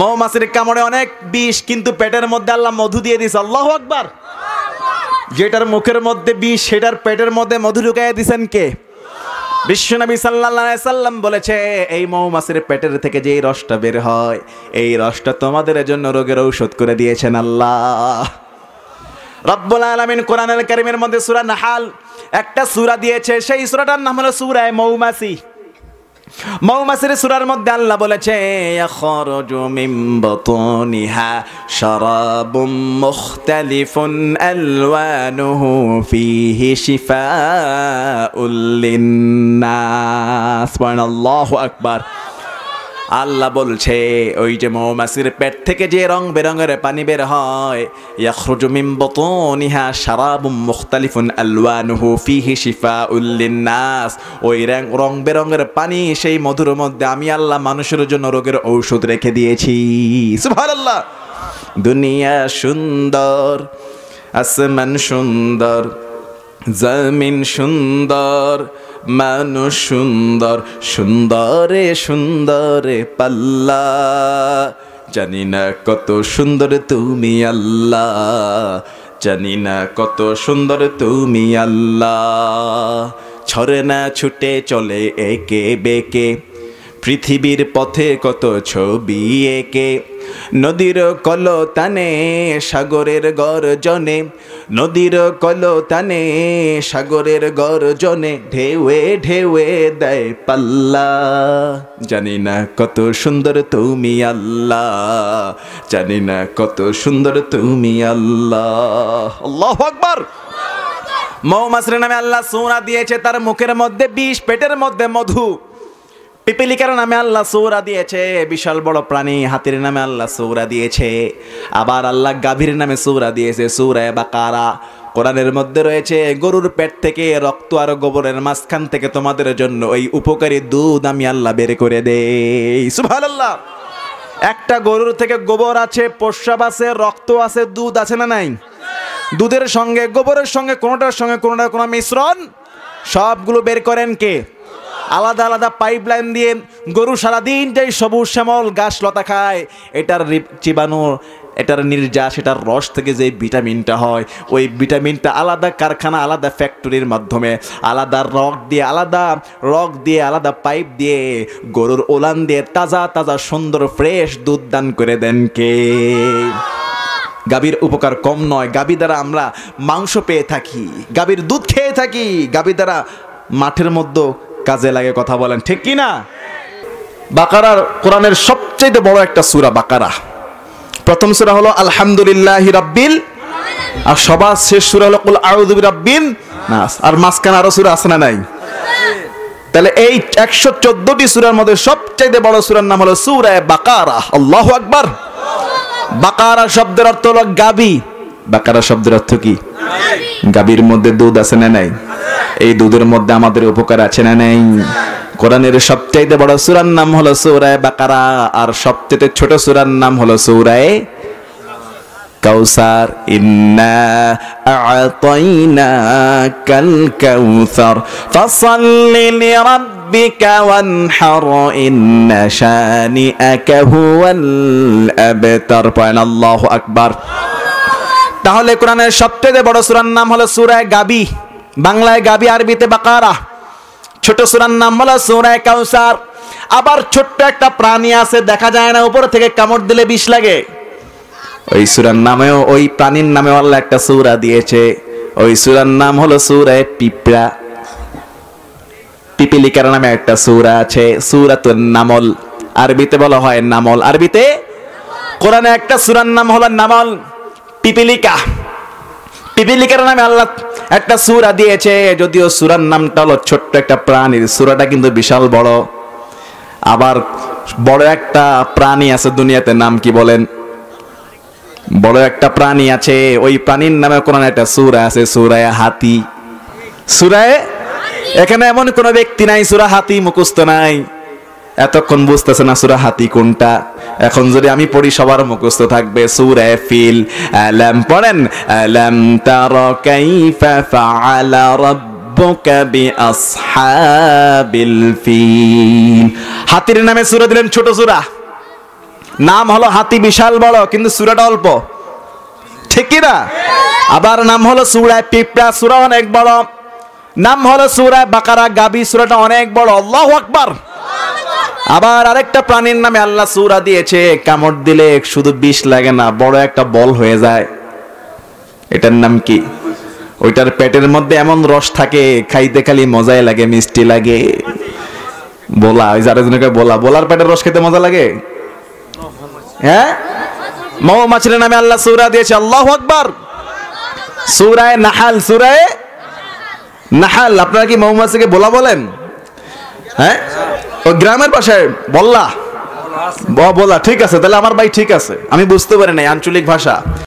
মৌমাছির কামড়ে অনেক বিষ, কিন্তু পেটের মধ্যে আল্লাহ মধু দিয়ে দিয়েছে। আল্লাহু আকবার। যেটার মুখের মধ্যে বিষ সেটার পেটের মধ্যে মধু ঢুকাইয়া দিয়েছেন কে? বিশ্বনবী সাল্লাল্লাহু আলাইহি সাল্লাম বলেছে, এই মৌমাছির পেটের থেকে যে রসটা বের হয়, এই রসটা তোমাদের জন্য রোগের ঔষধ করে দিয়েছেন আল্লাহ রব্বুল আলামিন। কোরআনুল কারীমের মধ্যে সূরা নাহাল একটা সূরা দিয়েছে, সেই সূরাটার নাম হলো সূরা মৌমাছি। মৌমাছির সূরার মধ্যে আল্লাহ বলেছে, ইয়াখরুজু মিন বুতুনিহা শারাবুম মুখতালিফুন আলওয়ানুহু ফীহি শিফাউল লিন্নাস। সুবহানাল্লাহু আকবার। আল্লাহ বলছে, ওই যে মৌমাছির পেট থেকে যে রং বেরঙের পানি বের হয়, ইয়াখরুজু মিন বুতুনিহা শারাবুম মুখতালিফুন আলওয়ানুহু ফীহি শিফাউল লিন্নাস। ওই রং বেরঙের পানি, সেই মধুর মধ্যে আমি আল্লাহ মানুষের জন্য রোগের ঔষধ রেখে দিয়েছি। সুবহানাল্লাহ। দুনিয়া সুন্দর, আসমান সুন্দর, জমিন সুন্দর, মানুষ সুন্দর, সুন্দরে সুন্দরে পাল্লা। জানি না কত সুন্দর তুমি আল্লাহ, জানি না কত সুন্দর তুমি আল্লাহ। ঝরনা ছুটে চলে একে বেঁকে, পৃথিবীর পথে কত ছবি এঁকে। নদীর কলতানে সাগরের গর্জনে, নদীর কলতানে সাগরের গর্জনে, ঢেউয়ে ঢেউয়ে দেয় পাল্লা। জানি না কত সুন্দর তুমি আল্লাহ, জানি না কত সুন্দর তুমি আল্লাহ। আল্লাহু আকবার। মৌমাছির নামে আল্লাহ সূরা দিয়েছে, তার মুখের মধ্যে বিষ, পেটের মধ্যে মধু। পিপিলিকার নামে আল্লাহ সূরা দিয়েছে, বিশাল বড় প্রাণী হাতির নামে আল্লাহ সূরা দিয়েছে। আবার আল্লাহ গাভীর নামে সূরা দিয়েছে, সূরা বাকারা। কোরআনের মধ্যে রয়েছে, গরুর পেট থেকে রক্ত আর গোবরের মাঝখান থেকে তোমাদের জন্য ওই উপকারী দুধ আমি আল্লাহ বের করে দেই। সুবহানাল্লাহ। একটা গরুর থেকে গোবর আছে, প্রস্রাব আছে, রক্ত আছে, দুধ আছে না নাই? দুধের সঙ্গে গোবরের সঙ্গে কোনোটার সঙ্গে কোনোটার কোনো মিশ্রণ, সবগুলো বের করেন কে? আলাদা আলাদা পাইপ লাইন দিয়ে। গরু সারাদিন যেই সবুজ শ্যামল ঘাস লতা খায়, এটার জীবাণু, এটার নির্যাস, এটার রস থেকে যে ভিটামিনটা হয়, ওই ভিটামিনটা আলাদা কারখানা, আলাদা ফ্যাক্টরির মাধ্যমে আলাদা রক দিয়ে আলাদা পাইপ দিয়ে গরুর ওলান দিয়ে তাজা তাজা সুন্দর ফ্রেশ দুধ দান করে দেন কে? গাভীর উপকার কম নয়। গাভী দ্বারা আমরা মাংস পেয়ে থাকি, গাভীর দুধ খেয়ে থাকি, গাভী দ্বারা মাঠের মধ্যে কাজে লাগে। কথা বলেন ঠিক কি না? বাকারার কোরআনের সবচেয়ে বড় একটা সূরা বাকারা। প্রথম সূরা হলো আলহামদুলিল্লাহি রাব্বিল, আর সবার শেষ সূরা হলো কুল আউযু বিরাব্বিন নাস। আর মাঝখানে আরো সূরা আছে না নাই? তাহলে এই 114টি সূরার মধ্যে সবচেয়ে বড় সূরার নাম হলো সূরা বাকারা। আল্লাহু আকবার। বাকারা শব্দের অর্থ হলো গাভী। বাকারা শব্দের অর্থ কি? গাভীর মধ্যে দুধ আছে না নাই? এই দুধের মধ্যে আমাদের উপকার আছে না নাই? কোরআনের সবচেয়ে বড় সূরার নাম হলো সূরা বাকারা, আর সবচেয়ে ছোট সূরার নাম হলো সূরা কাউসার। ইন্না আ'তাইনাকাল কাউসার ফাসাল্লি লিরাব্বিকা ওয়ানহার ইন্না শানিআকা হুয়াল আবতার। আল্লাহু আকবার। তাহলে কোরআনের সবচেয়ে বড় সূরার নাম হলো সূরা গাবি, বাংলায় গাবি, আরবিতে বাকারা। ছোট সূরার নাম হলো সূরা কাউসার। আবার ছোট্ট একটা প্রাণী আছে, দেখা যায় না, উপর থেকে কামড় দিলে বিষ লাগে। ওই সূরার নামেও, ওই প্রাণীর নামেও আল্লাহ একটা সূরা দিয়েছে। ওই সূরার নাম হলো সূরা পিঁপড়া। পিপিলিকার নামে একটা সূরা আছে, সূরাতুন নামল। আরবিতে বলা হয় নামল। আরবিতে কোরআনে একটা সূরার নাম হলো নামল, পিপিলিকা। পিপিলিকার নামে আল্লাহ একটা সূরা দিয়েছে, যদিও সূরার নামটা হলো ছোট্ট একটা প্রাণীর, সূরাটা কিন্তু বিশাল বড়। আবার বড় একটা প্রাণী আছে দুনিয়াতে, নাম কি বলেন? বড় একটা প্রাণী আছে, ওই প্রাণীর নামে কোরআনে একটা সূরা আছে, সূরা হাতি। সূরা, এখানে এমন কোন ব্যক্তি নাই সূরা হাতি মুখস্থ নাই। এতক্ষণ বুঝতেছে না সূরা হাতি কোনটা, এখন যদি আমি পড়ি সবার মুখস্থ থাকবে। সূরা ফিল, আলাম পড়েন, আলাম তারা কাইফা ফাআলা রাব্বুকা বিআসহাবিল ফিল। হাতির নামে সূরা দিলেন ছোট সূরা, নাম হলো হাতি বিশাল বড়, কিন্তু সূরাটা অল্প, ঠিক কি না? আবার নাম হলো সূরা পিঁপড়া, সূরা অনেক বড়। নাম হলো সূরা বাকারা, গাবি, সূরাটা অনেক বড়। আল্লাহু আকবার। আবার আরেকটা প্রাণীর নামে আল্লাহ সূরা দিয়েছে, কামড় দিলে শুধু বিষ লাগে না, বড় একটা বল হয়ে যায়। এটার নাম কি? ওইটার পেটের মধ্যে এমন রস থাকে, খাইতে খালি মজাই লাগে, মিষ্টি লাগে। বলা, ওই যারা বলা, বলার পেটের রস খেতে মজা লাগে। হ্যাঁ, মৌমাছির নামে আল্লাহ সূরা দিয়েছে। আল্লাহু আকবার। সূরা নাহাল, সূরা নাহাল। আপনারা কি মৌমাছিকে বলা বলেন? হ্যাঁ, ওই গ্রামের পাশে বললা, বলা, ঠিক আছে, তাহলে আমার ভাই ঠিক আছে, আমি বুঝতে পারি নাই আঞ্চলিক ভাষা।